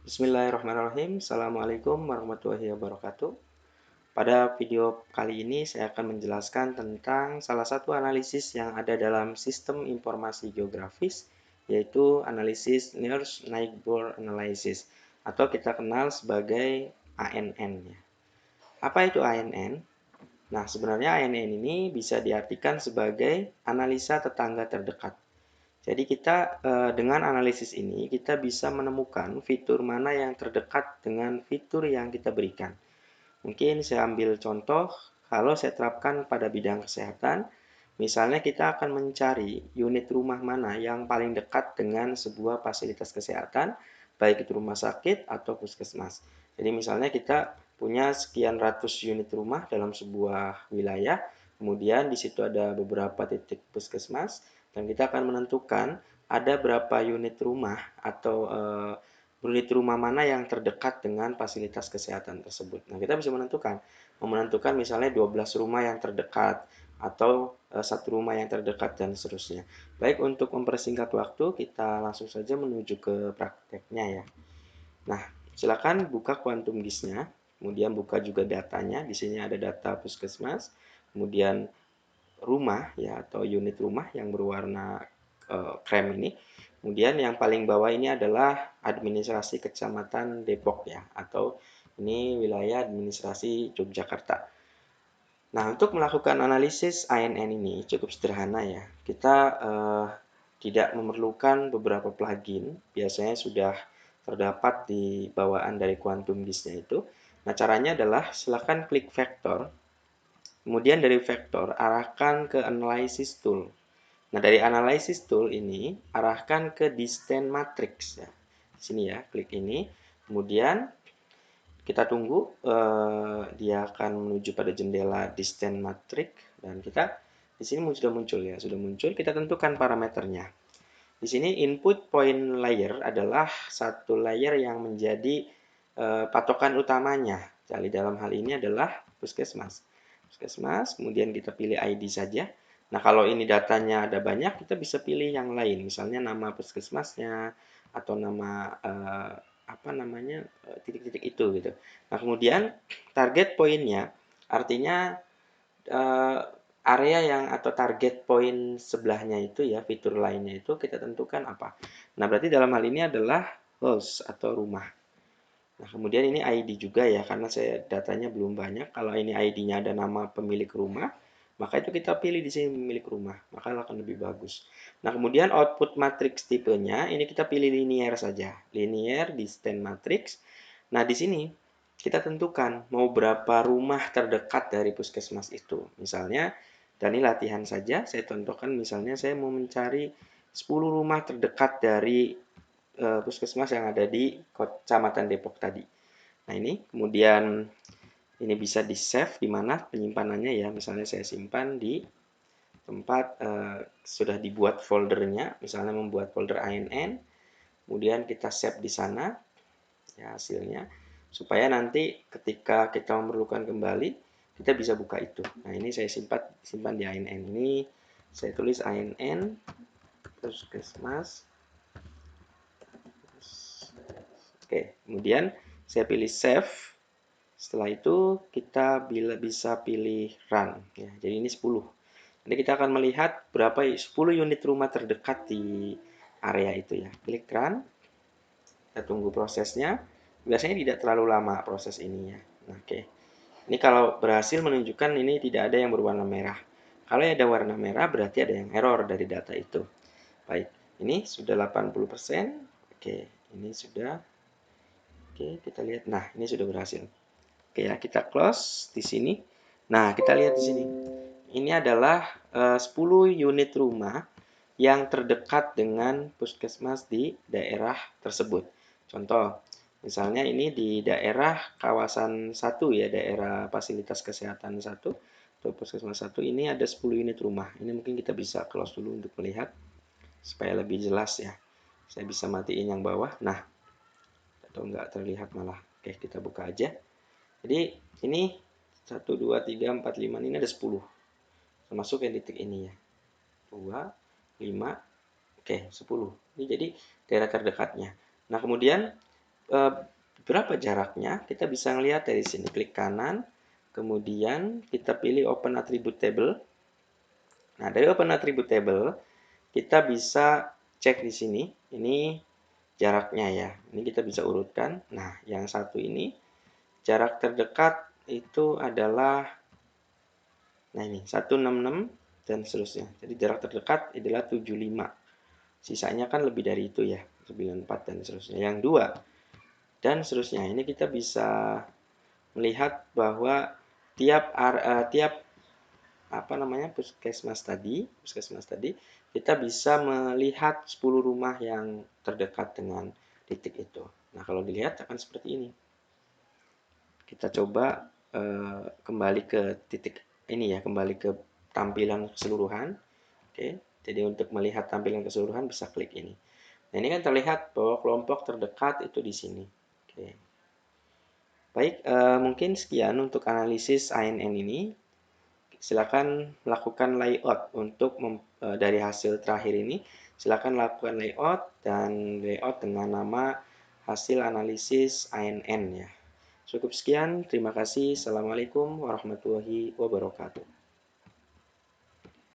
Bismillahirrahmanirrahim. Assalamualaikum warahmatullahi wabarakatuh. Pada video kali ini saya akan menjelaskan tentang salah satu analisis yang ada dalam sistem informasi geografis, yaitu analisis Nearest Neighbor Analysis, atau kita kenal sebagai ANN. Apa itu ANN? Nah, sebenarnya ANN ini bisa diartikan sebagai analisa tetangga terdekat. Jadi kita dengan analisis ini kita bisa menemukan fitur mana yang terdekat dengan fitur yang kita berikan. Mungkin saya ambil contoh, kalau saya terapkan pada bidang kesehatan, misalnya kita akan mencari unit rumah mana yang paling dekat dengan sebuah fasilitas kesehatan, baik itu rumah sakit atau puskesmas. Jadi misalnya kita punya sekian ratus unit rumah dalam sebuah wilayah, kemudian di situ ada beberapa titik puskesmas, dan kita akan menentukan ada berapa unit rumah atau unit rumah mana yang terdekat dengan fasilitas kesehatan tersebut. Nah, kita bisa menentukan misalnya 12 rumah yang terdekat atau satu rumah yang terdekat dan seterusnya. Baik, untuk mempersingkat waktu, kita langsung saja menuju ke prakteknya ya. Nah, silakan buka Quantum GIS-nya, kemudian buka juga datanya. Di sini ada data puskesmas, kemudian rumah ya atau unit rumah yang berwarna krem ini. Kemudian yang paling bawah ini adalah administrasi Kecamatan Depok ya, atau ini wilayah administrasi Yogyakarta. Nah, untuk melakukan analisis ANN ini cukup sederhana ya. Kita tidak memerlukan beberapa plugin, biasanya sudah terdapat di bawaan dari Quantum GIS-nya itu. Nah, caranya adalah silakan klik vektor, kemudian dari vektor arahkan ke analysis tool. Nah, dari analysis tool ini arahkan ke distance matrix ya. Di sini ya, klik ini. Kemudian kita tunggu dia akan menuju pada jendela distance matrix dan kita di sini sudah muncul ya, sudah muncul. Kita tentukan parameternya. Di sini input point layer adalah satu layer yang menjadi patokan utamanya. Jadi dalam hal ini adalah puskesmas. Puskesmas, kemudian kita pilih ID saja. Nah, kalau ini datanya ada banyak, kita bisa pilih yang lain, misalnya nama puskesmasnya atau nama apa namanya titik-titik itu gitu. Nah, kemudian target poinnya artinya area yang atau target point sebelahnya itu ya, fitur lainnya itu kita tentukan apa. Nah, berarti dalam hal ini adalah house atau rumah. Nah, kemudian ini ID juga ya, karena saya datanya belum banyak. Kalau ini ID-nya ada nama pemilik rumah, maka itu kita pilih di sini pemilik rumah, maka akan lebih bagus. Nah, kemudian output matrix tipenya, ini kita pilih linear saja. Linear distance matrix. Nah, di sini kita tentukan mau berapa rumah terdekat dari puskesmas itu. Misalnya, dan ini latihan saja, saya contohkan misalnya saya mau mencari 10 rumah terdekat dari puskesmas yang ada di Kecamatan Depok tadi. Nah, ini kemudian ini bisa di-save di mana penyimpanannya ya. Misalnya saya simpan di tempat sudah dibuat foldernya, misalnya membuat folder ANN, kemudian kita save di sana ya hasilnya, supaya nanti ketika kita memerlukan kembali, kita bisa buka itu. Nah, ini saya simpan di ANN ini, saya tulis ANN, puskesmas. Oke, kemudian saya pilih save. Setelah itu kita bisa pilih run ya. Jadi ini 10. Nanti kita akan melihat berapa 10 unit rumah terdekat di area itu ya. Klik run. Kita tunggu prosesnya. Biasanya tidak terlalu lama proses ini ya. Nah, oke. Ini kalau berhasil menunjukkan ini tidak ada yang berwarna merah. Kalau ada warna merah berarti ada yang error dari data itu. Baik, ini sudah 80%. Oke, ini sudah. Oke, kita lihat. Nah, ini sudah berhasil. Oke ya, kita close di sini. Nah, kita lihat di sini. Ini adalah 10 unit rumah yang terdekat dengan puskesmas di daerah tersebut. Contoh, misalnya ini di daerah kawasan 1 ya, daerah fasilitas kesehatan 1 atau puskesmas 1, ini ada 10 unit rumah. Ini mungkin kita bisa close dulu untuk melihat supaya lebih jelas ya. Saya bisa matiin yang bawah. Nah, atau enggak terlihat malah. Oke, kita buka aja. Jadi ini 1, 2, 3, 4, 5, ini ada 10. Termasuk yang titik ini ya. 2, 5, oke 10. Ini jadi daerah terdekatnya. Nah, kemudian berapa jaraknya, kita bisa melihat dari sini. Klik kanan, kemudian kita pilih Open Attribute Table. Nah, dari Open Attribute Table, kita bisa cek di sini. Ini jaraknya ya. Ini kita bisa urutkan. Nah, yang satu ini, jarak terdekat itu adalah, nah ini, 166 dan seterusnya. Jadi jarak terdekat adalah 75. Sisanya kan lebih dari itu ya, 94 dan seterusnya. Yang dua, dan seterusnya. Ini kita bisa melihat bahwa tiap puskesmas tadi kita bisa melihat 10 rumah yang terdekat dengan titik itu. Nah, kalau dilihat akan seperti ini. Kita coba kembali ke titik ini ya, kembali ke tampilan keseluruhan. Oke, jadi untuk melihat tampilan keseluruhan bisa klik ini. Nah, ini kan terlihat bahwa kelompok terdekat itu di sini. Oke. Baik, mungkin sekian untuk analisis ANN ini. Silakan lakukan layout untuk dari hasil terakhir ini. Silakan lakukan layout dan layout dengan nama hasil analisis ANN ya. Cukup sekian, terima kasih. Assalamualaikum warahmatullahi wabarakatuh.